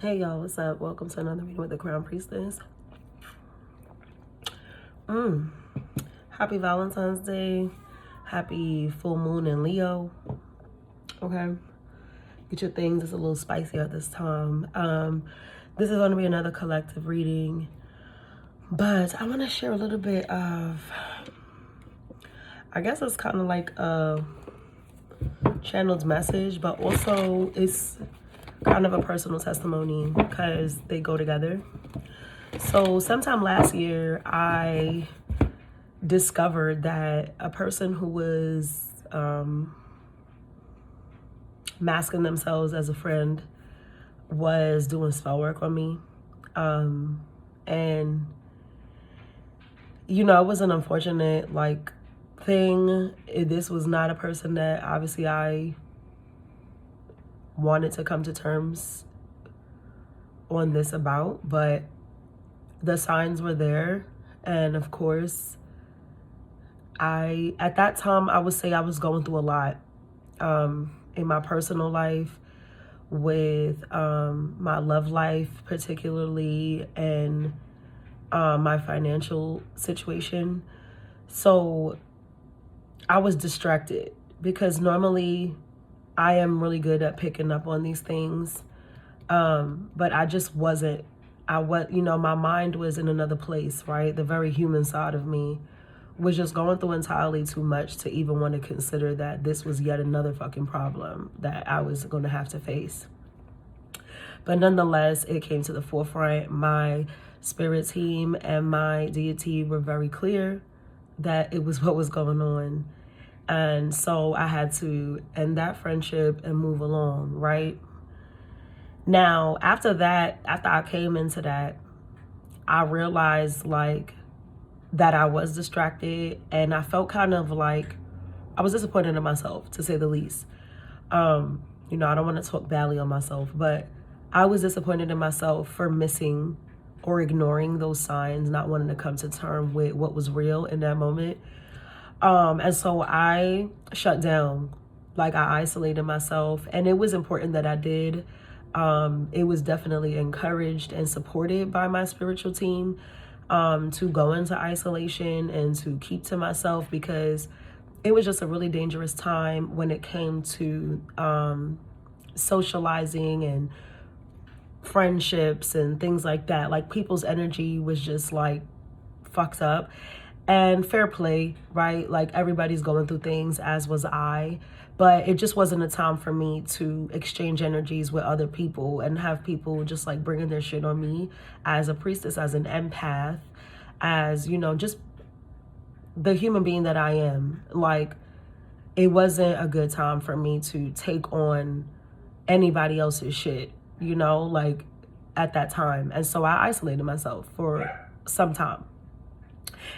Hey y'all, what's up? Welcome to another reading with the Crown Priestess. Happy Valentine's Day. Happy full moon in Leo. Okay. Get your things. It's a little spicy at this time. This is going to be another collective reading. But I want to share a little bit of, I guess it's kind of like a channeled message, but also it's kind of a personal testimony because they go together. So sometime last year, I discovered that a person who was masking themselves as a friend was doing spell work on me. And, you know, it was an unfortunate, thing. This was not a person that obviously I wanted to come to terms on this about, but the signs were there. And of course, at that time, I would say I was going through a lot in my personal life, with my love life particularly, and my financial situation. So I was distracted because normally I am really good at picking up on these things. But I just wasn't. My mind was in another place, right? The very human side of me was just going through entirely too much to even want to consider that this was yet another fucking problem that I was going to have to face. But nonetheless, it came to the forefront. My spirit team and my deity were very clear that it was what was going on. And so I had to end that friendship and move along, right? Now, after I came into that, I realized that I was distracted, and I felt kind of like I was disappointed in myself, to say the least. I don't want to talk badly on myself, but I was disappointed in myself for missing or ignoring those signs, not wanting to come to terms with what was real in that moment. And so I shut down, I isolated myself, and it was important that I did. It was definitely encouraged and supported by my spiritual team to go into isolation and to keep to myself, because it was just a really dangerous time when it came to socializing and friendships and things like that. Like, people's energy was just fucked up. And fair play, right? Everybody's going through things, as was I. But it just wasn't a time for me to exchange energies with other people and have people just bringing their shit on me as a priestess, as an empath, as, just the human being that I am. It wasn't a good time for me to take on anybody else's shit, at that time. And so I isolated myself for some time.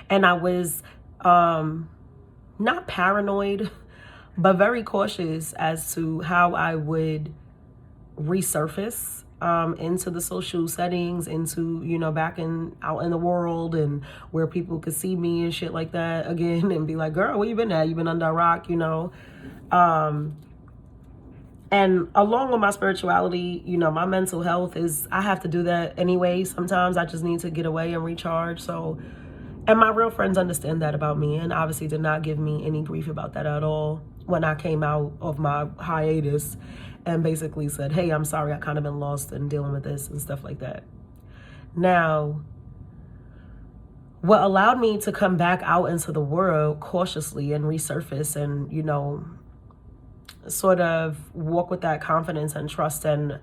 And I was not paranoid, but very cautious as to how I would resurface into the social settings, into, back out in the world, and where people could see me and shit like that again and be like, girl, where you been at? You been under a rock, And along with my spirituality, my mental health I have to do that anyway. Sometimes I just need to get away and recharge. So, and my real friends understand that about me, and obviously did not give me any grief about that at all when I came out of my hiatus and basically said, hey, I'm sorry, I kind of been lost in dealing with this and stuff like that. Now, what allowed me to come back out into the world cautiously and resurface and, sort of walk with that confidence and trust in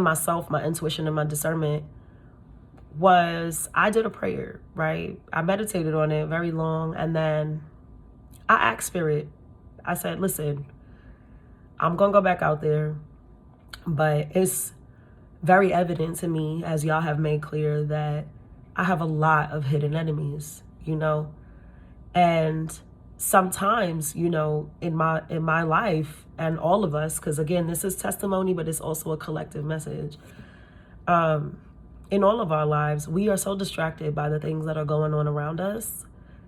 myself, my intuition, and my discernment, was I did a prayer, right? I meditated on it very long, and then I asked Spirit. I said, listen, I'm going to go back out there, but it's very evident to me, as y'all have made clear, that I have a lot of hidden enemies, and sometimes, in my life, and all of us, because again, this is testimony, but it's also a collective message. In all of our lives, we are so distracted by the things that are going on around us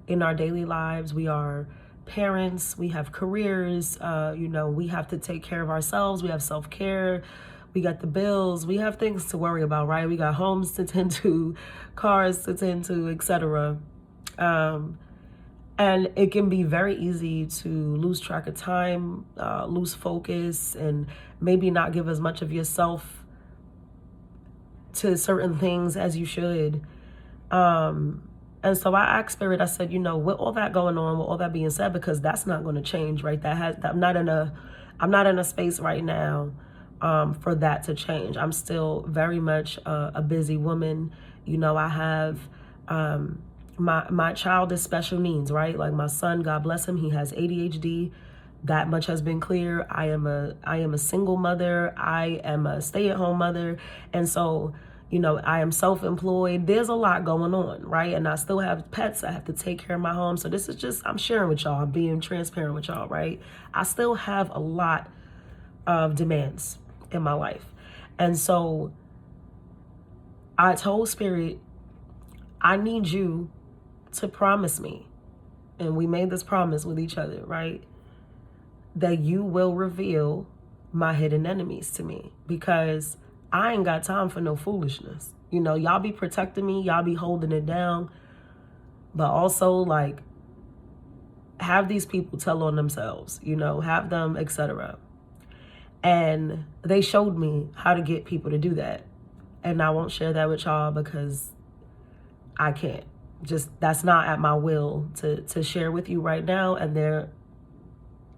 in our daily lives. We are parents, we have careers, we have to take care of ourselves, we have self-care, We got the bills. We have things to worry about, right? We got homes to tend to, cars to tend to, etc. And it can be very easy to lose track of time, lose focus, and maybe not give as much of yourself to certain things as you should. And so I asked Spirit, I said, you know, with all that going on, with all that being said, because that's not going to change, right? I'm not in a space right now for that to change. I'm still very much a busy woman. You know, I have my child is special needs, right? Like my son, God bless him, he has ADHD. That much has been clear. I am a single mother. I am a stay-at-home mother. And so, you know, I am self-employed. There's a lot going on, right? And I still have pets. I have to take care of my home. So this is just, I'm sharing with y'all, being transparent with y'all, right? I still have a lot of demands in my life. And so I told Spirit, I need you to promise me, and we made this promise with each other, right, that you will reveal my hidden enemies to me, because I ain't got time for no foolishness. You know, y'all be protecting me, y'all be holding it down, but also like have these people tell on themselves, you know, have them, etc. And they showed me how to get people to do that. And I won't share that with y'all because I can't. Just, that's not at my will to share with you right now. And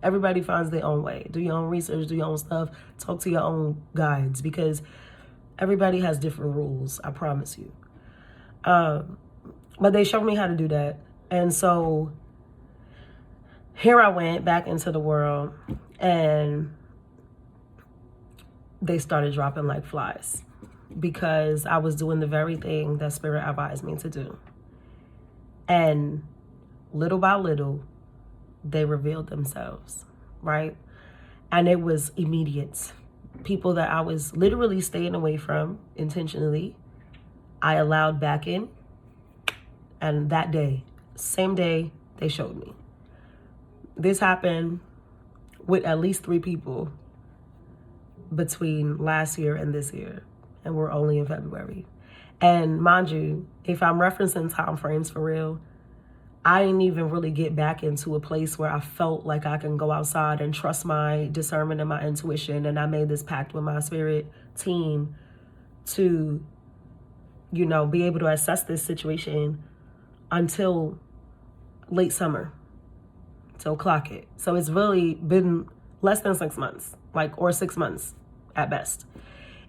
everybody finds their own way. Do your own research, do your own stuff, talk to your own guides, because everybody has different rules, I promise you. But they showed me how to do that. And so here I went back into the world, and they started dropping like flies, because I was doing the very thing that Spirit advised me to do. And little by little, they revealed themselves, right? And it was immediate. People that I was literally staying away from intentionally, I allowed back in. And that day, same day, they showed me. This happened with at least 3 people between last year and this year. And we're only in February. And mind you, if I'm referencing time frames for real, I didn't even really get back into a place where I felt like I can go outside and trust my discernment and my intuition. And I made this pact with my spirit team to, you know, be able to assess this situation until late summer. So clock it. So it's really been less than 6 months, or 6 months at best.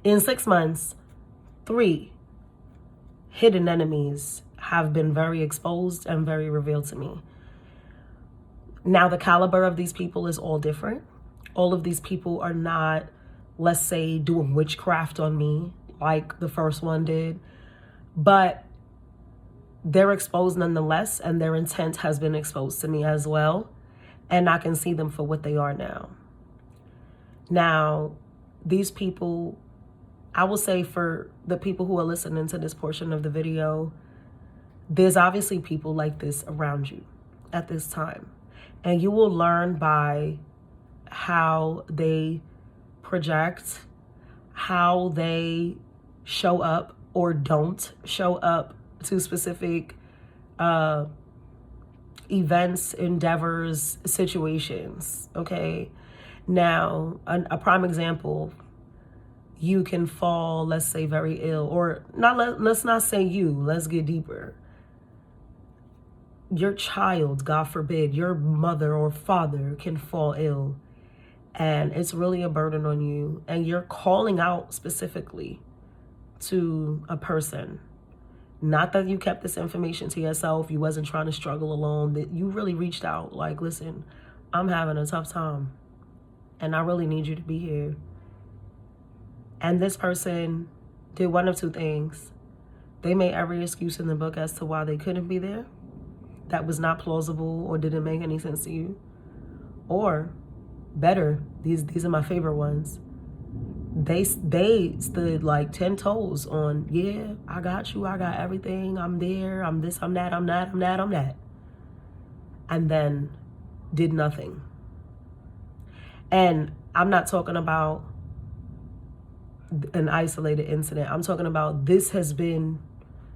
In 6 months, 3 hidden enemies have been very exposed and very revealed to me. Now, the caliber of these people is all different. All of these people are not, let's say, doing witchcraft on me like the first one did, but they're exposed nonetheless, and their intent has been exposed to me as well, and I can see them for what they are now. Now, these people, I will say, for the people who are listening to this portion of the video, there's obviously people like this around you at this time. And you will learn by how they project, how they show up or don't show up to specific events, endeavors, situations, okay? Now, a prime example, you can fall, let's say, very ill, or let's not say you, let's get deeper. Your child, God forbid, your mother or father can fall ill, and it's really a burden on you, and you're calling out specifically to a person. Not that you kept this information to yourself, you wasn't trying to struggle alone, that you really reached out, like, listen, I'm having a tough time, and I really need you to be here. And this person did one of 2 things. They made every excuse in the book as to why they couldn't be there. That was not plausible or didn't make any sense to you. Or, better, these are my favorite ones. They stood like 10 toes on, yeah, I got you, I got everything, I'm there, I'm this, I'm that, I'm that, I'm that, I'm that. And then did nothing. And I'm not talking about an isolated incident. I'm talking about this has been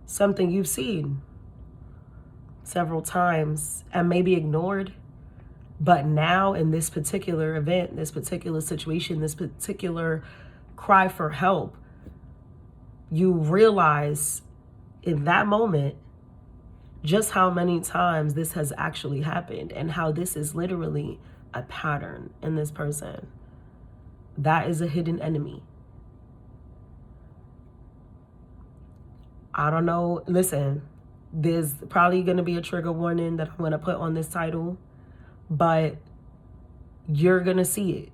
something you've seen several times and maybe ignored. But now in this particular event, this particular situation, this particular cry for help, you realize in that moment just how many times this has actually happened and how this is literally a pattern in this person. That is a hidden enemy. I don't know. Listen, there's probably going to be a trigger warning that I'm going to put on this title, but you're going to see it.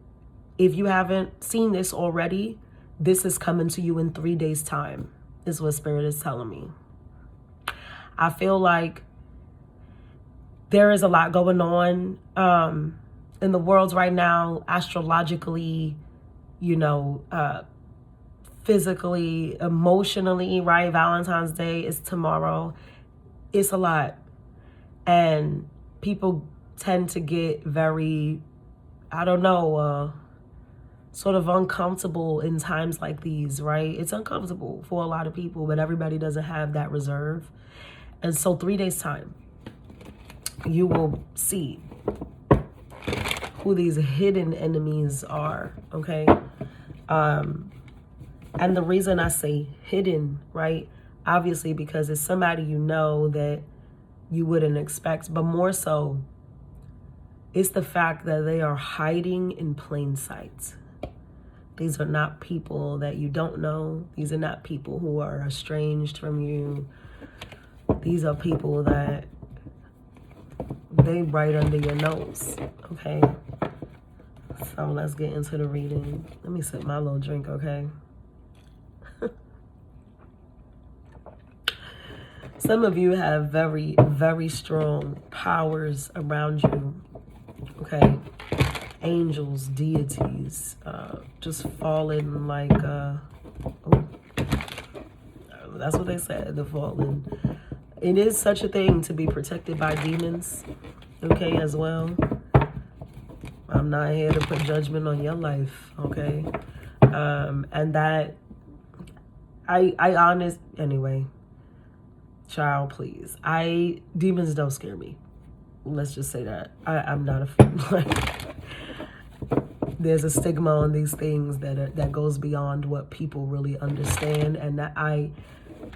If you haven't seen this already, this is coming to you in 3 days' time, is what Spirit is telling me. I feel like there is a lot going on in the world right now, astrologically, physically, emotionally, right? Valentine's Day is tomorrow. It's a lot. And people tend to get very, sort of uncomfortable in times like these, right? It's uncomfortable for a lot of people, but everybody doesn't have that reserve. And so 3 days' time, you will see who these hidden enemies are, okay? And the reason I say hidden, right? Obviously because it's somebody you know that you wouldn't expect, but more so, it's the fact that they are hiding in plain sight. These are not people that you don't know. These are not people who are estranged from you. These are people that they right under your nose, okay? So let's get into the reading. Let me sip my little drink, okay? Some of you have very, very strong powers around you, okay? Angels, deities, just fallen like, that's what they said, the fallen. It is such a thing to be protected by demons, okay, as well. I'm not here to put judgment on your life, okay? And that, anyway, child, please. Demons don't scare me. Let's just say that. I'm not there's a stigma on these things that goes beyond what people really understand, and that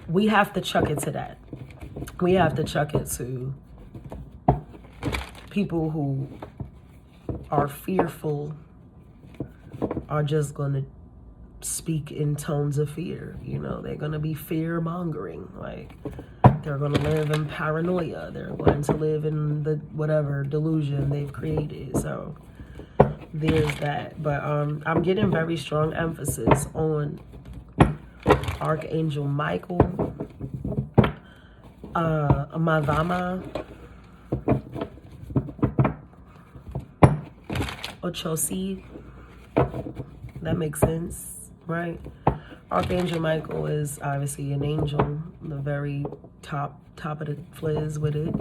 we have to chuck it to that. We have to chuck it to people who are fearful are just going to speak in tones of fear. They're going to be fear mongering. Like, they're going to live in paranoia. They're going to live in the whatever delusion they've created. So there's that. But I'm getting very strong emphasis on Archangel Michael, Madama, Ochosi. That makes sense, right? Archangel Michael is obviously an angel, the very top of the fliz with it.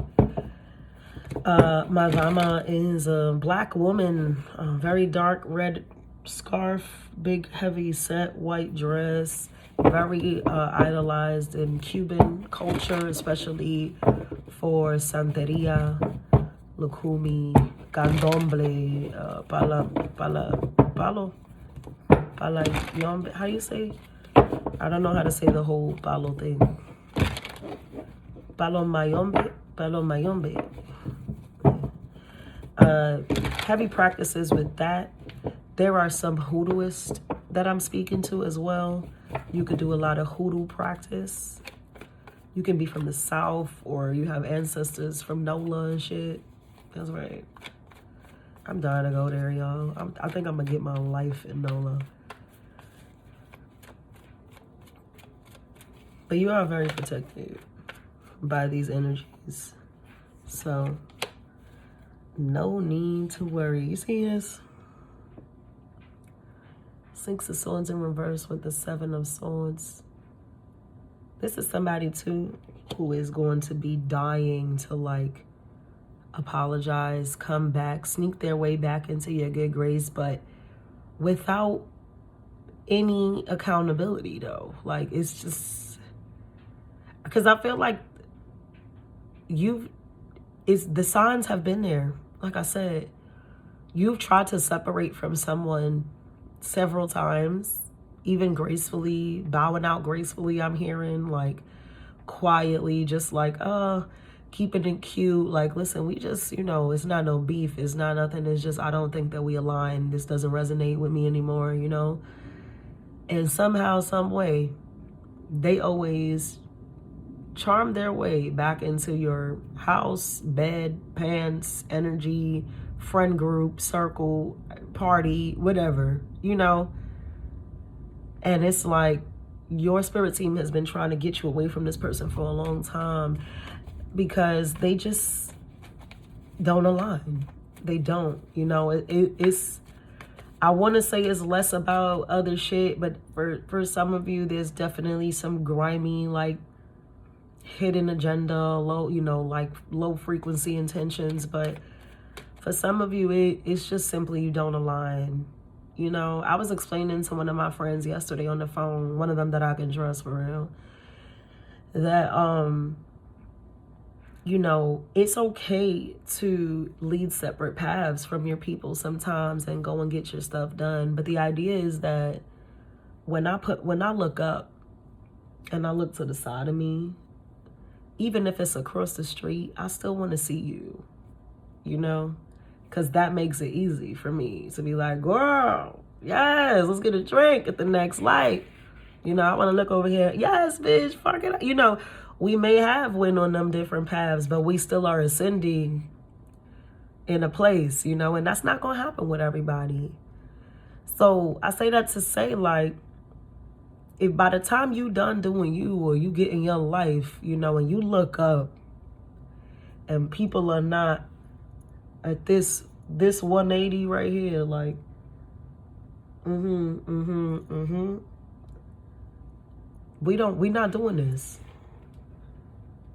Madama is a black woman, a very dark red scarf, big heavy set white dress, very idolized in Cuban culture, especially for Santeria, Lukumi, Candomblé, Palayombe. How you say? I don't know how to say the whole Palo thing. Palomayombe. Heavy practices with that. There are some hoodooists that I'm speaking to as well. You could do a lot of hoodoo practice. You can be from the South, or you have ancestors from NOLA and shit. That's right. I'm dying to go there, y'all. I think I'm gonna get my life in NOLA. But you are very protected by these energies. So, no need to worry. You see this? 6 of Swords in reverse with the 7 of Swords. This is somebody, too, who is going to be dying to, like, apologize, come back, sneak their way back into your good grace, but without any accountability though. Like, it's just because I feel like the signs have been there. Like I said, you've tried to separate from someone several times, even gracefully, bowing out gracefully. I'm hearing, like, quietly, just like, keeping it cute. Like, listen, we just, it's not no beef. It's not nothing. It's just, I don't think that we align. This doesn't resonate with me anymore, And somehow, some way, they always charm their way back into your house, bed, pants, energy, friend group, circle, party, whatever, And it's like your spirit team has been trying to get you away from this person for a long time because they just don't align. They don't, it's, I want to say it's less about other shit, but for some of you, there's definitely some grimy, like, hidden agenda, low, like low frequency intentions. But for some of you, it's just simply you don't align. I was explaining to one of my friends yesterday on the phone, one of them that I can trust for real, that, it's okay to lead separate paths from your people sometimes and go and get your stuff done. But the idea is that when I look up and I look to the side of me, even if it's across the street, I still want to see you, because that makes it easy for me to be like, girl, yes, let's get a drink at the next light. I want to look over here. Yes, bitch, fuck it. We may have went on them different paths, but we still are ascending in a place, and that's not going to happen with everybody. So I say that to say, like, if by the time you done doing you or you get in your life, and you look up and people are not at this 180 right here, like, we not doing this.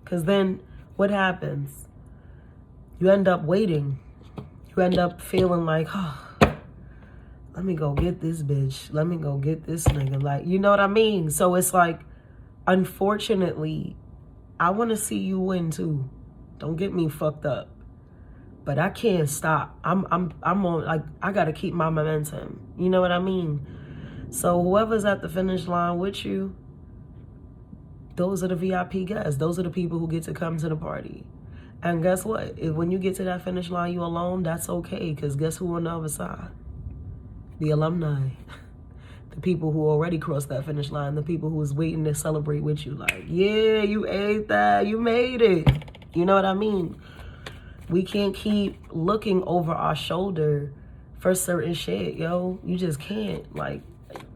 Because then what happens? You end up waiting. You end up feeling like, let me go get this bitch. Let me go get this nigga. Like, you know what I mean? So it's like, unfortunately, I want to see you win too. Don't get me fucked up. But I can't stop. I'm on, like, I got to keep my momentum. You know what I mean? So whoever's at the finish line with you, those are the VIP guests. Those are the people who get to come to the party. And guess what? When you get to that finish line, you alone, that's okay. Because guess who on the other side? The alumni, the people who already crossed that finish line, the people who was waiting to celebrate with you. Like, yeah, you ate that, you made it. You know what I mean? We can't keep looking over our shoulder for certain shit, yo. You just can't, like,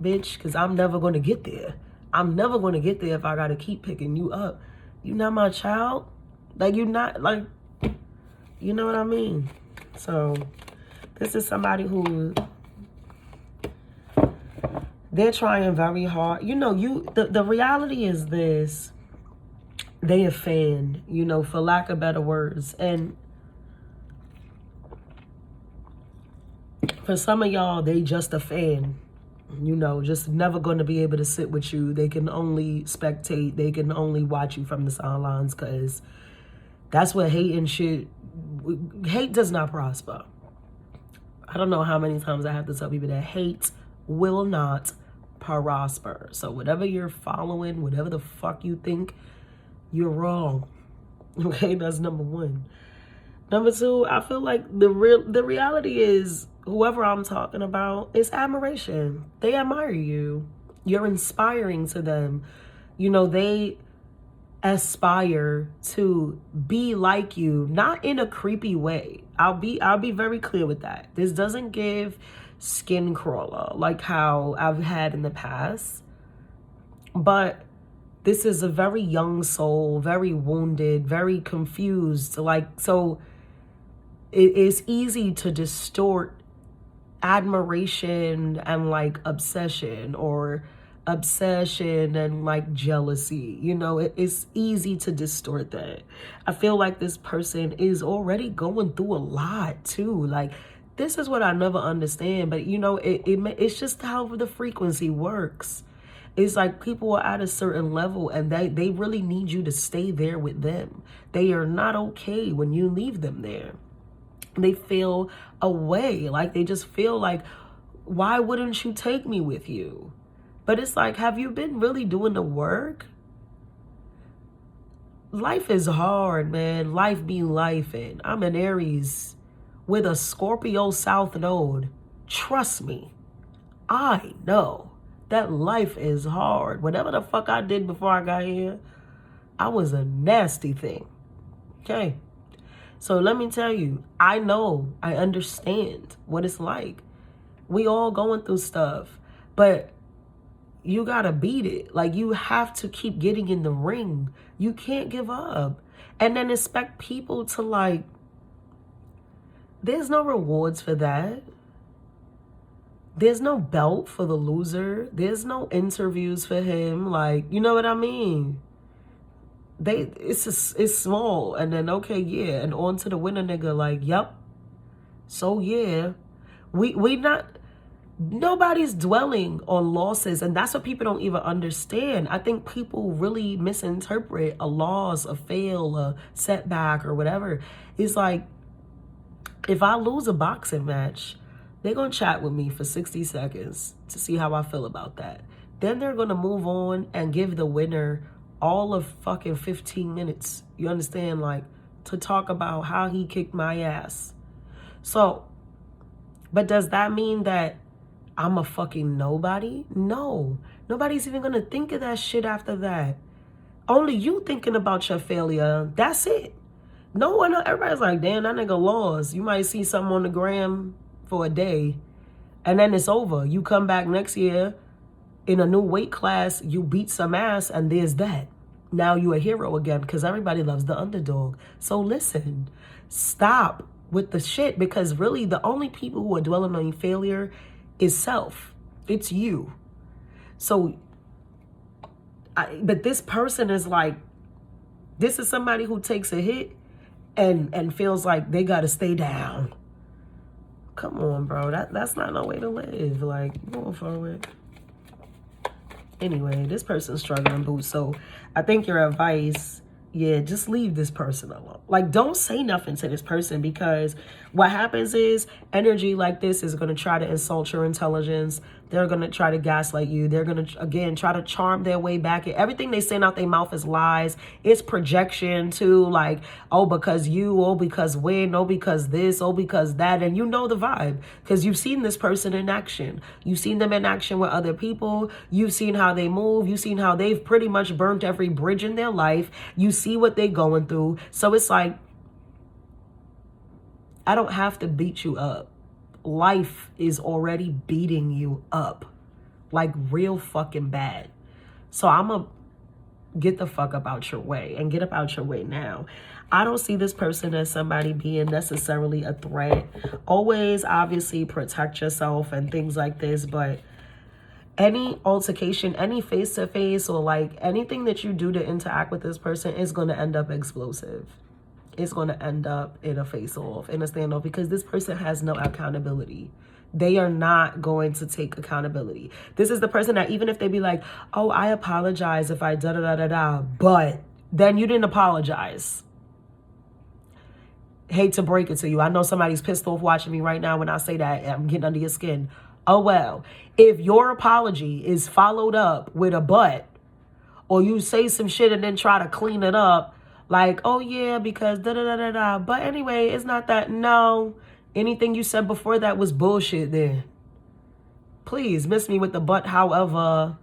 bitch, because I'm never going to get there. I'm never going to get there if I got to keep picking you up. You not my child. Like, you not, like, you know what I mean? So, this is somebody who... they're trying very hard. The reality is this. They offend, for lack of better words. And for some of y'all, they just offend. Just never going to be able to sit with you. They can only spectate. They can only watch you from the sidelines because that's what hate and shit... hate does not prosper. I don't know how many times I have to tell people that hate will not prosper. So whatever you're following, whatever the fuck you think, you're wrong. Okay, that's number one. Number two, I feel like the reality is whoever I'm talking about is admiration. They admire you. You're inspiring to them. They aspire to be like you, not in a creepy way. I'll be very clear with that. This doesn't give skin crawler like how I've had in the past, but this is a very young soul, very wounded, very confused. Like, so it is easy to distort admiration and like obsession, or obsession and like jealousy. It's easy to distort that. I feel like this person is already going through a lot too. Like, This is what I never understand. But, you know, it's just how the frequency works. It's like people are at a certain level and they really need you to stay there with them. They are not okay when you leave them there. They feel away. Like they just feel like, why wouldn't you take me with you? But it's like, have you been really doing the work? Life is hard, man. Life be lifing. I'm an Aries with a Scorpio South Node. Trust me, I know that life is hard. Whatever the fuck I did before I got here, I was a nasty thing. Okay? So let me tell you, I know, I understand what it's like. We all going through stuff, but you gotta beat it. Like, you have to keep getting in the ring. You can't give up. And then expect people to, like, there's no rewards for that. There's no belt for the loser. There's no interviews for him. Like, you know what I mean? It's small. And then, okay, yeah. And on to the winner nigga. Like, yep. So, yeah. We not... Nobody's dwelling on losses, and that's what people don't even understand. I think people really misinterpret a loss, a fail, a setback, or whatever. It's like, if I lose a boxing match, they're going to chat with me for 60 seconds to see how I feel about that. Then they're going to move on and give the winner all of fucking 15 minutes, you understand, like, to talk about how he kicked my ass. So, but does that mean that I'm a fucking nobody? No. Nobody's even going to think of that shit after that. Only you thinking about your failure. That's it. No one, everybody's like, damn, that nigga lost. You might see something on the gram for a day, and then it's over. You come back next year in a new weight class, you beat some ass, and there's that. Now you a hero again, because everybody loves the underdog. So listen, stop with the shit, because really the only people who are dwelling on your failure is self. It's you. So, but this person is like, this is somebody who takes a hit and feels like they got to stay down. Come on, bro. That's not no way to live. Like, going forward. Anyway, this person's struggling, boo. So I think your advice, yeah, just leave this person alone. Like, don't say nothing to this person, because what happens is energy like this is going to try to insult your intelligence. They're going to try to gaslight you. They're going to, again, try to charm their way back. Everything they send out their mouth is lies. It's projection too. Like, oh, because you, oh, because when, oh, because this, oh, because that. And you know the vibe, because you've seen this person in action. You've seen them in action with other people. You've seen how they move. You've seen how they've pretty much burnt every bridge in their life. You see what they're going through. So it's like, I don't have to beat you up. Life is already beating you up, like real fucking bad. So I'm going to get the fuck up out your way, and get up out your way now. I don't see this person as somebody being necessarily a threat. Always, obviously, protect yourself and things like this, but any altercation, any face-to-face, or like anything that you do to interact with this person is going to end up explosive. It's going to end up in a face-off, in a standoff, because this person has no accountability. They are not going to take accountability. This is the person that even if they be like, oh, I apologize if I da-da-da-da-da, but then you didn't apologize. Hate to break it to you. I know somebody's pissed off watching me right now when I say that. I'm getting under your skin. Oh, well, if your apology is followed up with a but, or you say some shit and then try to clean it up, like, oh, yeah, because da-da-da-da-da. But anyway, it's not that. No, anything you said before that was bullshit then. Please miss me with the but, however.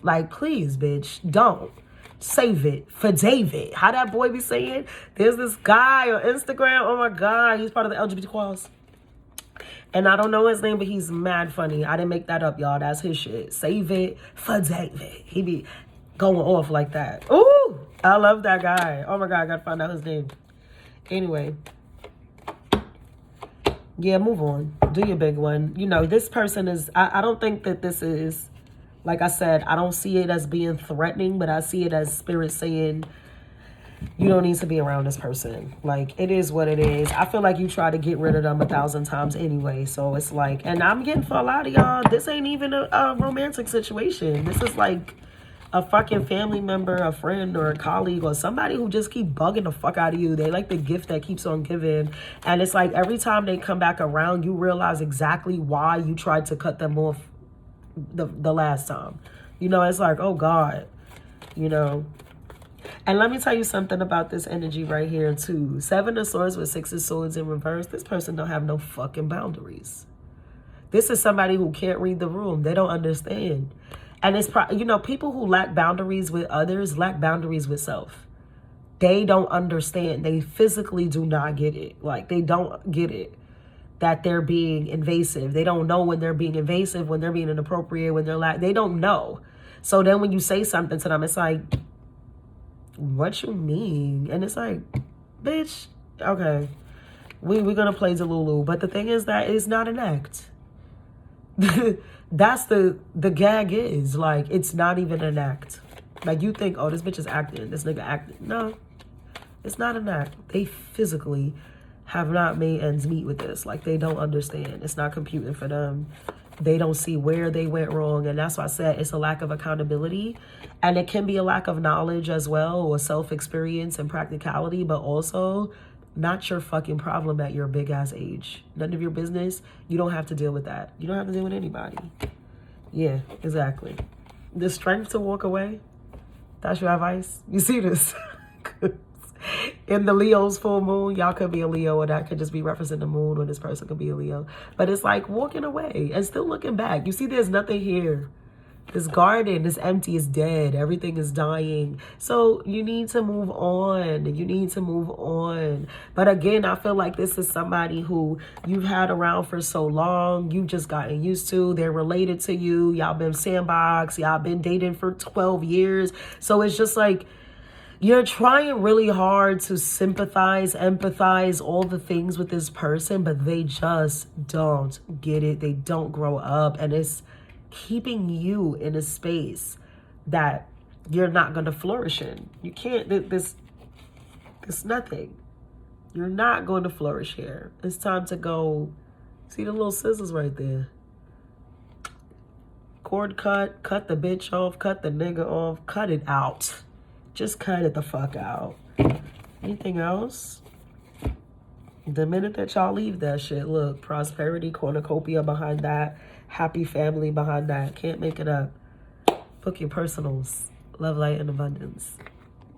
Like, please, bitch, don't. Save it for David. How that boy be saying? There's this guy on Instagram. Oh, my God. He's part of the LGBT clause. And I don't know his name, but he's mad funny. I didn't make that up, y'all. That's his shit. Save it for David. He be going off like that. Ooh, I love that guy. Oh my God, I gotta find out his name. Anyway, yeah, move on. Do your big one. You know, this person is, I don't think that this is, like I said, I don't see it as being threatening, but I see it as spirit saying, you don't need to be around this person. Like, it is what it is. I feel like you try to get rid of them 1,000 times anyway. So it's like, and I'm getting for a lot of y'all, this ain't even a romantic situation. This is like a fucking family member, a friend, or a colleague, or somebody who just keep bugging the fuck out of you. They like the gift that keeps on giving. And it's like every time they come back around, you realize exactly why you tried to cut them off the last time. You know, it's like, oh God, you know. And let me tell you something about this energy right here too. 7 of Swords with 6 of Swords in reverse. This person don't have no fucking boundaries. This is somebody who can't read the room. They don't understand. And it's, you know, people who lack boundaries with others lack boundaries with self. They don't understand. They physically do not get it. Like, they don't get it that they're being invasive. They don't know when they're being invasive, when they're being inappropriate, when they're they don't know. So then when you say something to them, it's like, what you mean? And it's like, bitch, okay, we're gonna play Delulu. But the thing is that it's not an act. That's the gag is, like, it's not even an act. Like, you think, oh, this bitch is acting, this nigga acting. No, it's not an act. They physically have not made ends meet with this. Like, they don't understand. It's not computing for them. They don't see where they went wrong. And that's why I said it's a lack of accountability. And it can be a lack of knowledge as well, or self-experience and practicality, but also not your fucking problem at your big ass age. None of your business. You don't have to deal with that. You don't have to deal with anybody. Yeah, exactly. The strength to walk away. That's your advice. You see this? In the Leo's full moon, y'all could be a Leo, or that could just be referencing the moon, or this person could be a Leo. But it's like walking away and still looking back. You see, there's nothing here. This garden is empty, it's dead. Everything is dying. So you need to move on. You need to move on. But again, I feel like this is somebody who you've had around for so long. You've just gotten used to. They're related to you. Y'all been sandbox. Y'all been dating for 12 years. So it's just like, you're trying really hard to sympathize, empathize, all the things with this person, but they just don't get it. They don't grow up, and it's keeping you in a space that you're not going to flourish in. You can't, this nothing. You're not going to flourish here. It's time to go. See the little scissors right there? Cord cut the bitch off, cut the nigga off, cut it out. Just cut it the fuck out. Anything else? The minute that y'all leave that shit, look, prosperity, cornucopia behind that, happy family behind that. Can't make it up. Book your personals. Love, light, and abundance.